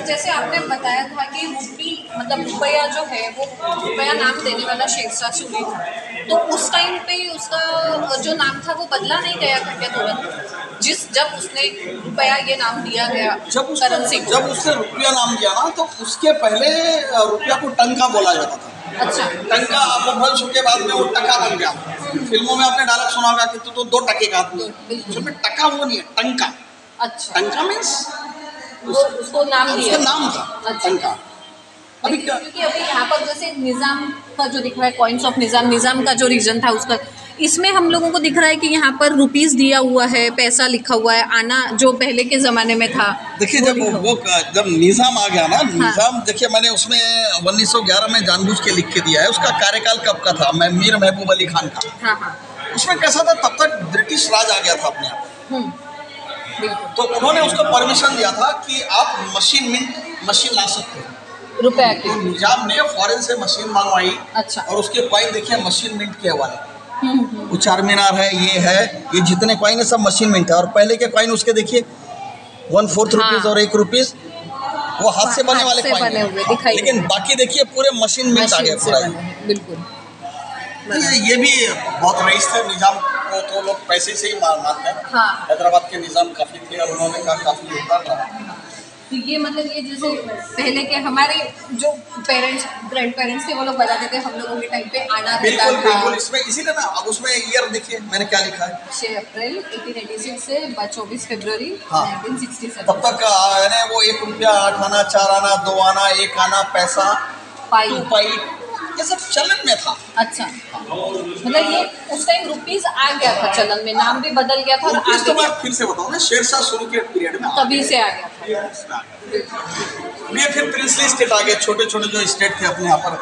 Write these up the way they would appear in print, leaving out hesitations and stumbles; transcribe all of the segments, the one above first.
Sir जैसे आपने बताया था कि रूपी मतलब रुपया जो है वो रुपया नाम देने वाला शेरशाह सूरी था, तो उस टाइम पे उसका जो नाम था वो बदला नहीं गया था क्या तुरंत? जब उसने रुपया ये नाम दिया गया करेंसी को? जब उसने रुपया नाम दिया ना तो उसके पहले रुपया को टंका बोला जाता था। अच्छा। टंका वो वंश के बाद में वो टका बन गया। फिल्मों में आपने डायलॉग सुना होगा कि तू तो 2 टके का आदमी। उसमें टका वो नहीं है, टंका। अच्छा। टंका मीन्स उसको नाम दिया, उसका नाम था। अच्छा। टंका। अभी क्योंकि अभी यहाँ पर जैसे निज़ाम का जो दिख रहा है, कॉइन्स ऑफ निज़ाम का जो रीजन था उसका, इसमें हम लोगों को दिख रहा है कि यहाँ पर रुपीस दिया हुआ है, पैसा लिखा हुआ है, आना जो पहले के ज़माने में था। देखिए जब निज़ाम आ गया ना, निज़ाम देखिए मैंने उसमें 1911 में जानबूझ के लिख के दिया है। उसका कार्यकाल कब का था? मीर महबूब अली खान का। हाँ हाँ। उसमें कैसा था, तब तक ब्रिटिश राज आ गया था अपने आप। तो उन्होंने उसको परमिशन दिया था कि आप मशीन ला सकते हो रुपया की। तो निजाम ने फॉरेन से मशीन मंगवाई। अच्छा। और उसके कॉइन देखिए मशीन मिंट के हवाले, वो चार मीनार है, ये जितने कॉइन है सब मशीन मिंट है। और पहले के कॉइन उसके देखिए 1/4 रुपीज़ और 1 रुपीज़ वो हाथ से बने वाले कॉइन है। लेकिन बाकी देखिए पूरे मशीन मिंट आ गया पूरा। बिल्कुल। ये भी बहुत रईस थे निजाम को, तो लोग पैसे से ही मानते हैं। हाँ। हैदराबाद के निजाम काफ़ी थे और उन्होंने काफ़ी योगदान रहा। तो ये मतलब ये जैसे पहले के हमारे जो पेरेंट्स ग्रैंड पेरेंट्स थे वो लोग बताते थे हम लोगों के टाइम पे आना देता था। बिल्कुल इसमें इसीलिए ना अब उसमें ईयर देखिए मैंने क्या लिखा है, 6 अप्रैल 1886 से 24 फरवरी 1967। तब तक वो 1 रुपया 8 आना 4 आना 2 आना 1 आना पैसा 2 पाई ये सब चलन में था। अच्छा, मतलब ये उस टाइम रुपीस आ गया था चलन में, नाम भी बदल गया था। और आगे तो मैं फिर से बताऊँ ना, शेरशाह शुरू के पीरियड में तभी से आ गया था। ये फिर प्रिंसली स्टेट आ गए, छोटे छोटे जो स्टेट थे अपने यहाँ पर,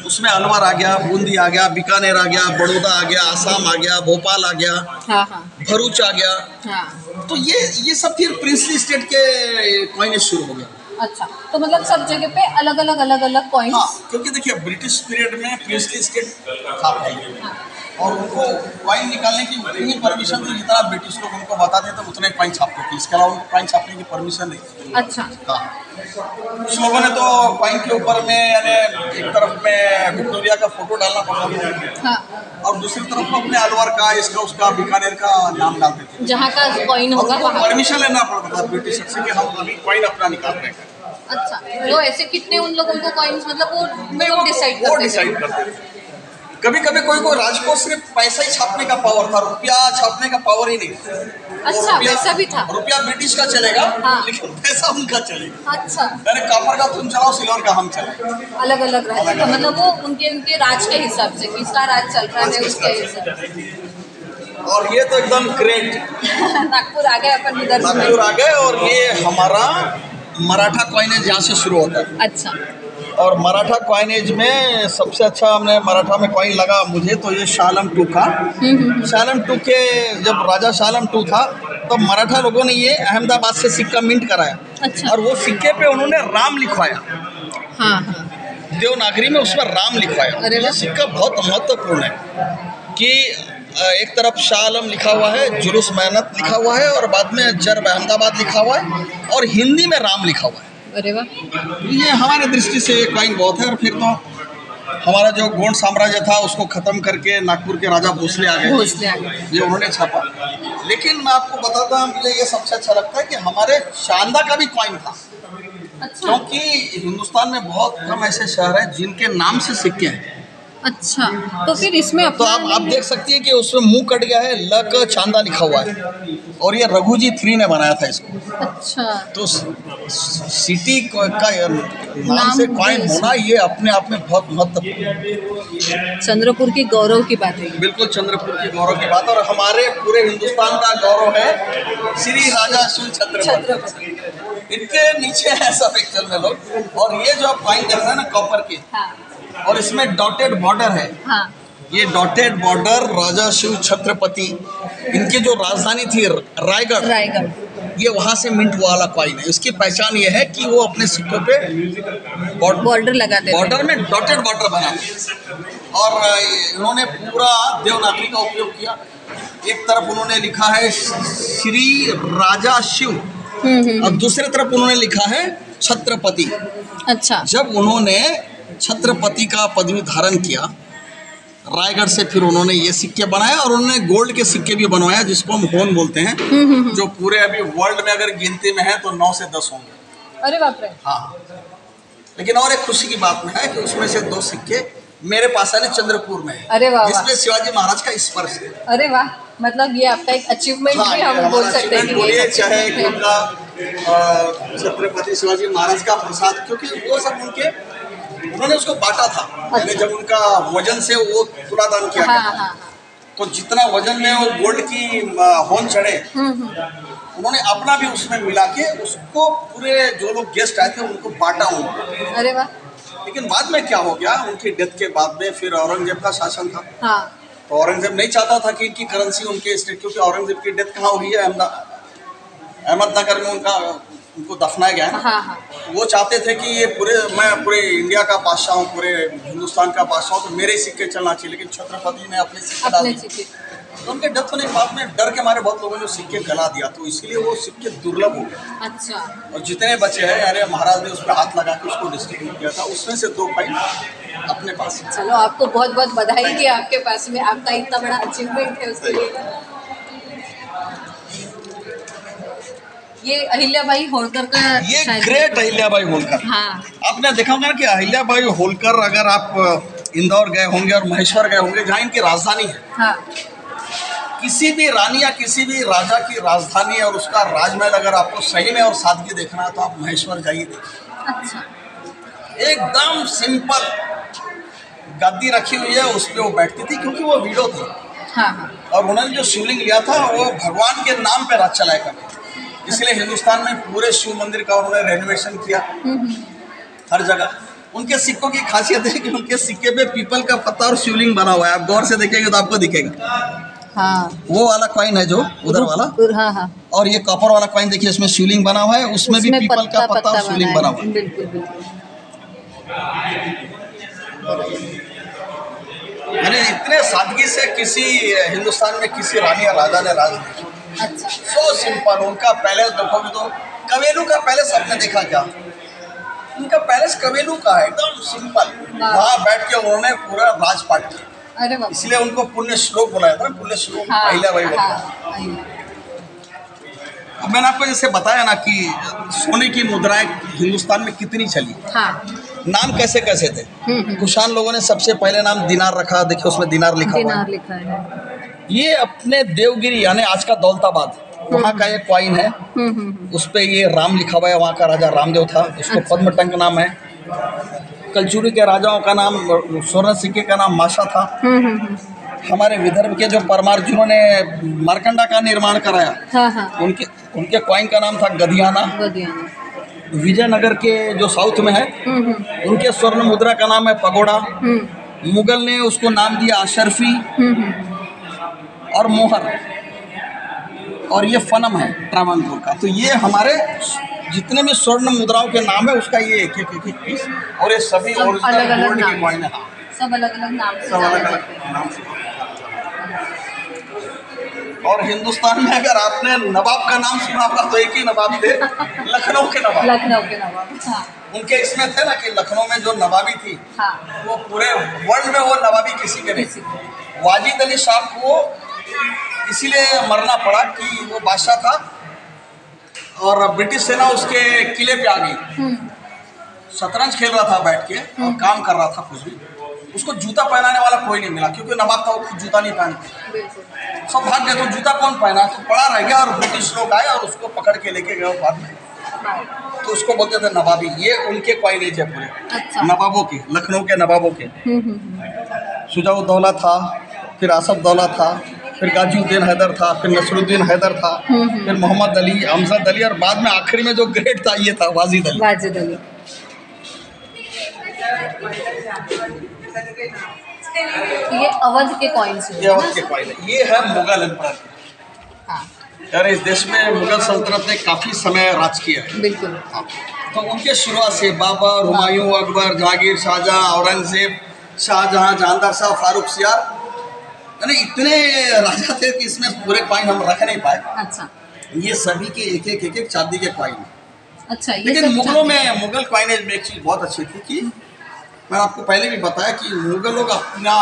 उसमें अलवर आ गया, बूंदी आ गया, बीकानेर आ गया, बड़ौदा आ गया, आसाम आ गया, भोपाल आ गया, भरूच आ गया। तो ये सब फिर प्रिंसली स्टेट के कॉइनेज शुरू हो गया। अच्छा, तो मतलब सब जगह पे अलग अलग कॉइन्स। हाँ, क्योंकि देखिए ब्रिटिश पीरियड में प्रिंसली स्टेट था और उनको कॉइन निकालने की उतनी परमिशन थी जितना ब्रिटिश लोग उनको बताते थे उतने कॉइन छापते थे। इसके अलावा उनको कॉइन छापने की परमिशन नहीं। अच्छा। हाँ, कुछ लोगों ने तो कॉइन के ऊपर में यानी एक तरफ में विक्टोरिया का फोटो डालना पड़ता था। हाँ। और दूसरी तरफ अपने अलवर का, इसका उसका, बीकानेर का नाम डालते थे। जहाँ का कॉइन होगा वहाँ परमिशन लेना पड़ता था ब्रिटिश से कि हम अभी कॉइन अपना निकाल रहे हैं। अच्छा, तो ऐसे कितने उन लोगों को कॉइन्स मतलब वो डिसाइड करते थे। कभी कभी कोई राजकोष सिर्फ पैसा ही छापने का पावर था, रुपया छापने का पावर ही नहीं था। अच्छा, वैसा भी था। रुपया ब्रिटिश का चलेगा। हाँ। लेकिन पैसा उनका चलेगा। अच्छा, मैंने कॉपर का तुम चलाओ, सिल्वर का हम चले। अलग अलग रहता था, मतलब वो उनके राज के हिसाब से किसका राज चल रहा है उसके हिसाब से। और ये तो एकदम ग्रेट नागपुर आ गए अपन इधर। नागपुर आ गए और ये हमारा मराठा कॉइनेज यहाँ से शुरू होता है। अच्छा। और मराठा कॉइनेज में सबसे अच्छा हमने मराठा में कॉइन लगा मुझे तो ये शालम टू का। शालम टू के जब राजा शालम टू था तब मराठा लोगों ने ये अहमदाबाद से सिक्का मिंट कराया। अच्छा। और वो सिक्के पे उन्होंने राम लिखवाया। हाँ। देवनागरी में उस पर राम लिखवाया। ये सिक्का बहुत महत्वपूर्ण है कि एक तरफ शाह आलम लिखा हुआ है, जुलूस मेहनत लिखा हुआ है और बाद में जर्ब अहमदाबाद लिखा हुआ है और हिंदी में राम लिखा हुआ है। अरे वाह, ये हमारे दृष्टि से कॉइन बहुत है। और फिर तो हमारा जो गोंड साम्राज्य था उसको ख़त्म करके नागपुर के राजा भोसले आ गए, ये उन्होंने छापा। लेकिन मैं आपको बताता हूँ, मुझे ये सबसे अच्छा लगता है कि हमारे शानदा का भी कॉइन था। अच्छा। क्योंकि हिंदुस्तान में बहुत कम ऐसे शहर हैं जिनके नाम से सिक्के हैं। अच्छा, तो फिर इसमें तो आप देख सकती हैं कि उसमें मुंह कट गया है, ल क चांदा लिखा हुआ है और ये रघुजी 3 ने बनाया था इसको। अच्छा, तो सिटी का नाम से कॉइन होना ये अपने आप में बहुत महत्वपूर्ण। चंद्रपुर की गौरव की बात है। बिल्कुल चंद्रपुर की गौरव की बात। और हमारे पूरे हिंदुस्तान का गौरव है श्री राजा शिव छत्रपति। इनके नीचे है सब एक्चुअल में लोग। और ये जो आप कॉइन देख रहे हैं ना कॉपर के, और इसमें डॉटेड बॉर्डर है। हाँ। ये डॉटेड बॉर्डर राजा शिव छत्रपति, इनकी जो राजधानी थी रायगढ़, ये वहाँ से मिंट वाला कॉइन है। इसकी पहचान ये है कि वो अपने सिक्कों पे बॉर्डर लगाते हैं, बॉर्डर में डॉटेड बॉर्डर बनाते। और इन्होंने पूरा देवनागरी का उपयोग किया। एक तरफ उन्होंने लिखा है श्री राजा शिव अब दूसरे तरफ उन्होंने लिखा है छत्रपति। अच्छा। जब उन्होंने छत्रपति का पदवी धारण किया रायगढ़ से, फिर उन्होंने ये सिक्के बनाए और उन्होंने गोल्ड के सिक्के भी बनवाया जिसको हम होन बोलते हैं, जो पूरे अभी वर्ल्ड में अगर गिनती में है तो 9 से 10 होंगे। अरे बाप रे। हाँ, लेकिन और एक खुशी की बात में है कि उसमें से 2 सिक्के मेरे पास है चंद्रपुर में है। अरे वाह, इसमें शिवाजी महाराज का स्पर्श है। अरे वाह, मतलब ये आपका एक अचीवमेंट भी हम बोल सकते हैं। चाहे कि उनका छत्रपति शिवाजी महाराज का प्रसाद, क्योंकि वो सब उन्होंने उसको बांटा था। अच्छा। जब उनका वजन से वो तुलादान किया गया, तो जितना वजन में वो गोल्ड की होन चढ़े, उन्होंने अपना भी उसमें मिला के उसको पूरे जो लोग गेस्ट आए थे उनको बांटा उनको। अरे वाह। लेकिन बाद में क्या हो गया, उनकी डेथ के बाद में फिर औरंगजेब का शासन था। हाँ। तो औरंगजेब नहीं चाहता था कि इनकी करेंसी उनके स्टेट, क्योंकि औरंगजेब की डेथ कहाँ हुई है, अहमदनगर में उनको दफनाया गया है। हाँ हाँ। वो चाहते थे कि ये मैं पूरे इंडिया का बादशाह हूँ, पूरे हिंदुस्तान का बादशाह हूँ, तो मेरे ही सिक्के चलना चाहिए। लेकिन छत्रपति ने अपने सिक्के डाल दिए। तो उनके डेथ होने के बाद में डर के मारे बहुत लोगों ने सिक्के गला दिया, तो इसलिए वो सिक्के दुर्लभ हो गए। अच्छा। और जितने बचे हैं, अरे महाराज ने उस पर हाथ लगा के उसको डिस्ट्रीब्यूट किया था, उसमें से 2 फाइल अपने पास। चलो, आपको बहुत बहुत बधाई कि आपके पास में आपका इतना बड़ा अचीवमेंट है उसके लिए। ये अहिल्याबाई होलकर का, ये ग्रेट अहिल्याबाई होलकर। हाँ। आपने देखा होगा कि अहिल्याबाई होलकर, अगर आप इंदौर गए होंगे और महेश्वर गए होंगे जहाँ इनकी राजधानी है, हाँ। किसी भी रानी या किसी भी राजा की राजधानी है और उसका राजमहल अगर आपको सही में और सादगी देखना है तो आप महेश्वर जाइए देखिए। अच्छा। एकदम सिंपल गद्दी रखी हुई है, उस पर वो बैठती थी क्योंकि वो विडो थी। हाँ हाँ। और उन्होंने जो शिवलिंग लिया था वो भगवान के नाम पे राज चलाया करते, इसलिए हिंदुस्तान में पूरे शिव मंदिर का उन्होंने रेनोवेशन किया हर जगह। उनके सिक्कों की खासियत है कि उनके सिक्के पे पीपल का पत्ता और शिवलिंग बना हुआ है। आप गौर से देखेंगे तो आपको दिखेगा। हाँ। वो वाला कॉइन है जो उधर वाला, हाँ हाँ। और ये कॉपर वाला कॉइन देखिए, इसमें शिवलिंग बना हुआ है, उसमें भी पीपल का पत्ता और शिवलिंग बना हुआ है। बिल्कुल बिल्कुल। मैंने इतने सादगी से किसी हिंदुस्तान में किसी रानी या राजा ने राज नहीं किया। अच्छा। So simple. उनका पैलेस देखोगे तो कवेलू का पैलेस आपने देखा क्या? उनका पैलेस कवेलू का है, एकदम सिंपल। वहाँ बैठ के उन्होंने पूरा राजपाट किया, इसलिए उनको पुण्य श्लोक बुलाया था। पुण्य श्लोक अहिल्याबाई होलकर। अब मैंने आपको जैसे बताया ना कि सोने की मुद्राएं हिंदुस्तान में कितनी चली। हाँ। नाम कैसे कैसे थे? कुषाण लोगों ने सबसे पहले नाम दिनार रखा, देखिए उसमें दिनार लिखा हुआ है। ये अपने देवगिरी यानी आज का दौलताबाद, वहाँ का एक कॉइन है, उस पे ये राम लिखा हुआ है। वहाँ का राजा रामदेव था, उसको पद्मटंक नाम है। कलचुरी के राजाओं का नाम, स्वर्ण सिक्के का नाम माशा था। हमारे विदर्भ के जो परमार जिन्होंने मारकंडा का निर्माण कराया, हाँ हाँ। उनके कॉइन का नाम था गधियाना। विजयनगर के जो साउथ में है, उनके स्वर्ण मुद्रा का नाम है पगोड़ा। मुगल ने उसको नाम दिया अशरफी और मोहर, और ये फनम है ट्रावंकोर का। तो ये हमारे जितने भी स्वर्ण मुद्राओं के नाम है उसका ये एक पीस, और ये सभी ओरिजिनल गोल्ड के कॉइन है। सब अलग अलग नाम से, सब अलग अलग नाम से। और हिंदुस्तान में अगर आपने नवाब का नाम सुना होगा तो एक ही नवाब थे, लखनऊ के नवाब। लखनऊ के नवाब, हाँ। उनके इसमें थे ना कि लखनऊ में जो नवाबी थी, हाँ। वो पूरे वर्ल्ड में वो नवाबी किसी के नहीं। वाजिद अली शाह को इसीलिए मरना पड़ा कि वो बादशाह था और ब्रिटिश सेना उसके किले पे आ गई। शतरंज खेल रहा था बैठ के और काम कर रहा था कुछ भी, उसको जूता पहनाने वाला कोई नहीं मिला, क्योंकि नवाब था, वो खुद जूता नहीं पहनते, सब भाग गए। तो जूता कौन पहना, तो पड़ा रह गया और ब्रिटिश लोग आए और उसको पकड़ के लेके गए बाद में। तो उसको बोलते थे नवाबी। ये उनके कॉइनेज है पूरे। अच्छा। नवाबों के, लखनऊ के नवाबों के। शुजाउद्दौला था, फिर आसफदौला था, फिर गाजीउद्दीन हैदर था, फिर नसरुद्दीन हैदर था, फिर मोहम्मद अली, अमजद अली, और बाद में आखिर में जो ग्रेट था ये था वाजिद अली। वाजिद अली। ये अवध के कॉइन्स हैं। ये अवध के कॉइन है। ये है मुगल एम्पायर। हाँ। यार इस देश में मुगल सल्तनत ने काफ़ी समय राज किया है। बिल्कुल। हाँ। तो उनके शुरुआत से बाबर, हुमायूं, अकबर, जहांगीर, शाहजहां, औरंगजेब, शाहजहां, जहांदार शाह, फारूक सियार, यानी इतने राजा थे कि इसमें पूरे कॉइन हम रख नहीं पाए। अच्छा। ये सभी के एक एक चांदी के कॉइन। अच्छा, ये लेकिन सब मुगलों चांदी। में, मुगल कॉइनेज में एक चीज़ बहुत अच्छी थी कि मैं आपको पहले भी बताया कि मुगल लोग अपना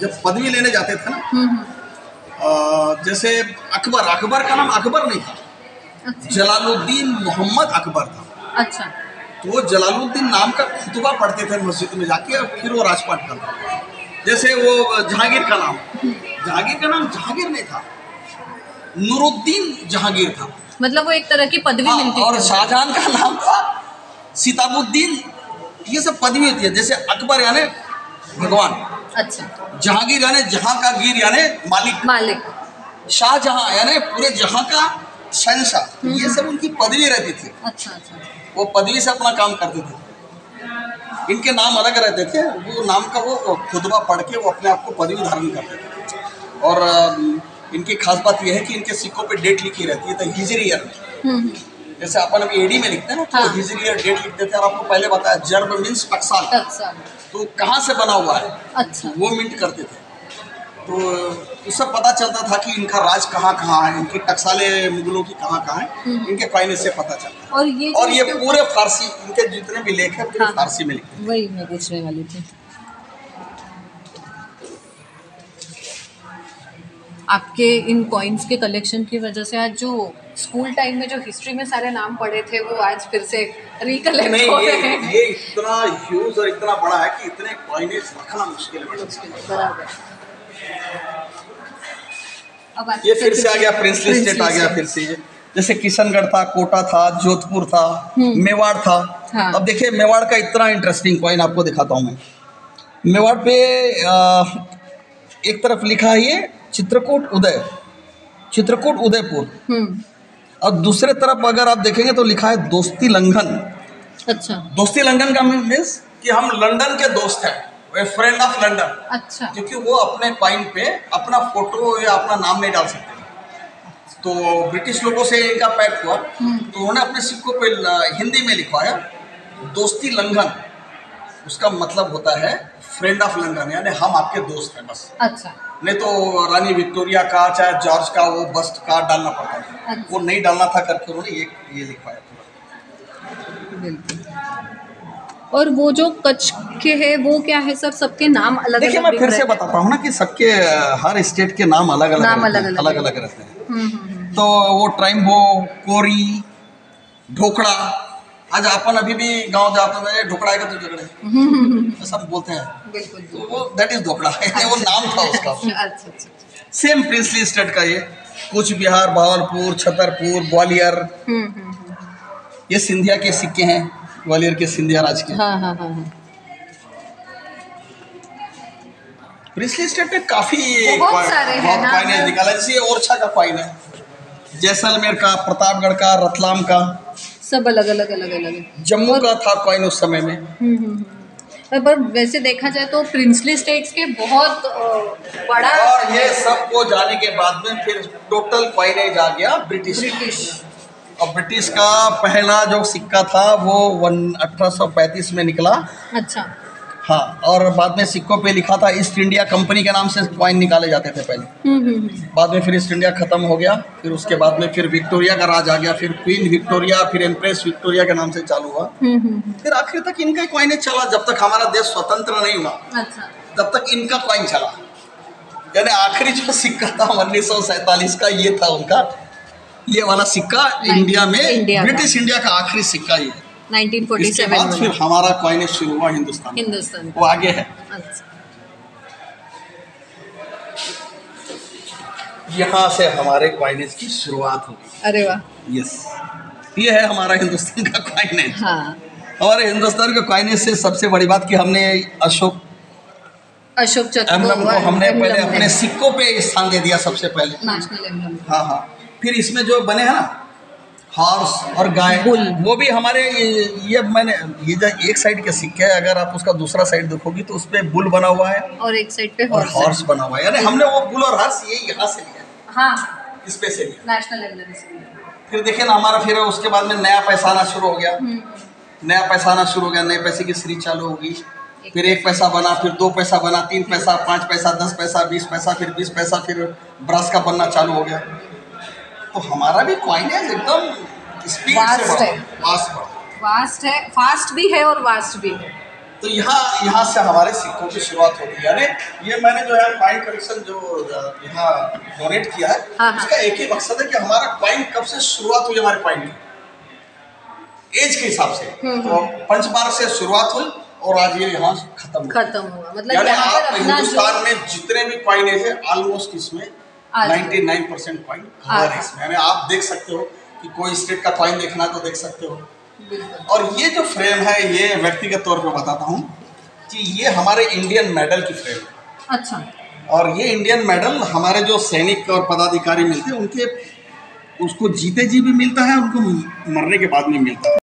जब पदवी लेने जाते थे ना, जैसे अकबर का नाम अकबर नहीं था, अच्छा जलालुद्दीन मोहम्मद अकबर था। अच्छा तो वो जलालुद्दीन नाम का खुतबा पढ़ते थे मस्जिद में जाके, और फिर वो राजपाट करते। जैसे वो जहांगीर का नाम जहांगीर नहीं था, नूरुद्दीन जहांगीर था। मतलब वो एक तरह की पदवी हाँ, मिलती और थी। शाहजहां का नाम था सिताबुद्दीन। ये सब पदवी होती है। जैसे अकबर यानी भगवान, अच्छा, जहांगीर यानी जहां का गिर यानी मालिक, मालिक। शाहजहां यानी पूरे जहां का शहंशाह। ये सब उनकी पदवी रहती थी। अच्छा अच्छा वो पदवी से अपना काम करते थे। इनके नाम अलग रहते थे, वो नाम का वो खुतबा पढ़ के वो अपने आप को पदवी धारण करते थे। और इनकी खास बात यह है कि इनके सिक्कों पे डेट लिखी रहती है, तो हिजरी ईयर में। हम्म, जैसे अपन अभी एडी में लिखते हैं ना, तो हाँ। हिजरी ईयर डेट लिखते थे। और आपको पहले बताया जर्ब मीन्स टकसाल, टकसाल। तो कहाँ से बना हुआ है अच्छा, वो मिंट करते थे। तो इससे पता चलता था कि इनका राज कहाँ कहाँ है, इनकी टकसाले मुगलों की कहाँ कहाँ है, इनके कॉइनेज से पता चलता है। और ये पूरे फारसी, इनके जितने भी लेख हैं पूरे हाँ, फारसी में लिखते हैं। वही मैं पूछने वाली थी। आपके इन कॉइन्स के कलेक्शन की वजह से आज जो स्कूल टाइम में जो हिस्ट्री में सारे नाम पढ़े थे वो आज फिर से रिकलेक्ट नहीं, हो रहे हैं। ये इतना ह्यूज और इतना बड़ा है कि इतने कॉइनेज रखना मुश्किल है। बराबर। अब आज ये फिर से आ गया, प्रिंसली स्टेट आ गया फिर से। ये जैसे किशनगढ़ था, कोटा था, जोधपुर था, मेवाड़ था। हाँ। अब देखिए मेवाड़ का इतना इंटरेस्टिंग कॉइन आपको दिखाता हूँ मैं। मेवाड़ पे एक तरफ लिखा है ये चित्रकूट उदयपुर, और दूसरे तरफ अगर आप देखेंगे तो लिखा है दोस्ती लंघन। अच्छा दोस्ती लंघन का मीन्स कि हम लंदन के दोस्त हैं, वे फ्रेंड ऑफ लंदन। अच्छा क्योंकि वो अपने कॉइन पे अपना फोटो या अपना नाम नहीं डाल सकते। तो ब्रिटिश लोगों से इनका पैक्ट हुआ, तो उन्होंने अपने सिक्कों पे हिंदी में लिखवाया दोस्ती लंघन। उसका मतलब होता है फ्रेंड ऑफ लंदन, यानी हम आपके दोस्त हैं बस। अच्छा नहीं तो रानी विक्टोरिया का चाहे जॉर्ज का वो बस्ट कार्ड डालना पड़ता था, अच्छा। वो नहीं डालना था करके उन्होंने ये लिखवाया पूरा। बिल्कुल। और वो जो कच्छ के है वो क्या है सर? सबके नाम अलग देखिए अलग मैं फिर से बताता हूँ ना कि सबके हर स्टेट के नाम अलग अलग रहते हैं। तो वो ट्राइम्बो, कोरी, ढोकड़ा। आज अपन अभी भी गांव जाते हैं, ढोकड़ा आएगा तो झगड़े सब बोलते हैं। बिल्कुल। तो वो दैट इज ढोकड़ा, वो नाम था उसका। अच्छा। सेम प्रिंसली स्टेट का ये कूच बिहार, भावलपुर, छतरपुर, ग्वालियर। ये सिंधिया के सिक्के हैं, ग्वालियर के सिंधिया राज के। हाँ। प्रिंसली स्टेट में काफी बहुत सारे हैं ना। कॉइनेज निकाला। जैसे ये ओरछा का कॉइन है, जैसलमेर का, प्रतापगढ़ का, रतलाम का, सब अलग अलग है। जम्मू का था कॉइन उस समय में। पर वैसे देखा जाए तो प्रिंसली स्टेट्स के बहुत बड़ा। और ये सबको जाने के बाद में फिर टोटल कॉइनेज आ गया ब्रिटिश। और ब्रिटिश का पहला जो सिक्का था वो 1835 में निकला। अच्छा। हाँ, और बाद में सिक्कों पे लिखा था ईस्ट इंडिया कंपनी के नाम से कॉइन निकाले जाते थे पहले। बाद में फिर ईस्ट इंडिया खत्म हो गया, फिर उसके बाद में फिर विक्टोरिया का राज आ गया, फिर क्वीन विक्टोरिया, फिर एम्प्रेस विक्टोरिया के नाम से चालू हुआ। फिर आखिर तक इनका कॉइनेज चला, जब तक हमारा देश स्वतंत्र नहीं हुआ अच्छा। तब तक इनका कॉइन चला। यानी आखिरी जो सिक्का था 1947 का ये था उनका, ये वाला सिक्का इंडिया में, ब्रिटिश इंडिया का आखिरी सिक्का ये है। 1947 इसके बाद फिर हमारा कॉइनेज शुरू हुआ हिंदुस्तान वो आगे है। अच्छा। यहाँ से हमारे कॉइनेज की शुरुआत होगी। अरे वाह। यस, ये है हमारा हिंदुस्तान का कॉइनेज। हाँ। हमारे हिंदुस्तान के कॉइनेज से सबसे बड़ी बात कि हमने अशोक चक्र एम्बलम को हमने पहले अपने सिक्कों पे स्थान दे दिया सबसे पहले, नेशनल एम्बलम। हाँ। फिर इसमें जो बने हैं ना हॉर्स और गाय, वो भी हमारे ये मैंने ये जो एक साइड के सिक्के है, अगर आप उसका दूसरा साइड देखोगी तो उसपे बुल बना हुआ है और एक साइड पे हॉर्स बना हुआ है। यानी हमने वो बुल और हॉर्स ये यहाँ से लिया, हाँ, इस पे से लिया, नेशनल एम्बलम से। फिर देखिए ना हमारा, फिर उसके बाद में नया पैसा आना शुरू हो गया। नए पैसे की सीरीज चालू होगी। फिर 1 पैसा बना, फिर 2 पैसा बना, 3 पैसा, 5 पैसा, 10 पैसा, 20 पैसा, फिर 20 पैसा, फिर ब्रश का बनना चालू हो गया। तो हमारा भी कॉइनेज एकदम स्पीड से Vast है। वास्ट है, फास्ट भी है और वास्ट भी है। तो यहाँ से हमारे सिक्कों की शुरुआत होती है। यानी ये मैंने जो है कॉइन कलेक्शन जो यहाँ डोनेट किया है, हाँ। उसका एक ही मकसद है कि हमारा कॉइन कब से शुरुआत हुई, हमारे कॉइन की एज के हिसाब से। तो पंचबार से शुरुआत हुई और आज ये यहाँ खत्म हुआ। मतलब यानी यहाँ पर आप अपना हिंदुस्तान में जितने भी कॉइनेज है ऑलमोस्ट इसमें 99% कॉइन कवर है इसमें। यानी आप देख सकते हो कि कोई स्टेट का कॉइन देखना तो देख सकते हो। और ये जो फ्रेम है, ये व्यक्तिगत तौर पे बताता हूँ कि ये हमारे इंडियन मेडल की फ्रेम है। अच्छा। और ये इंडियन मेडल हमारे जो सैनिक और पदाधिकारी मिलते हैं उनके, उसको जीते जी भी मिलता है, उनको मरने के बाद भी मिलता है।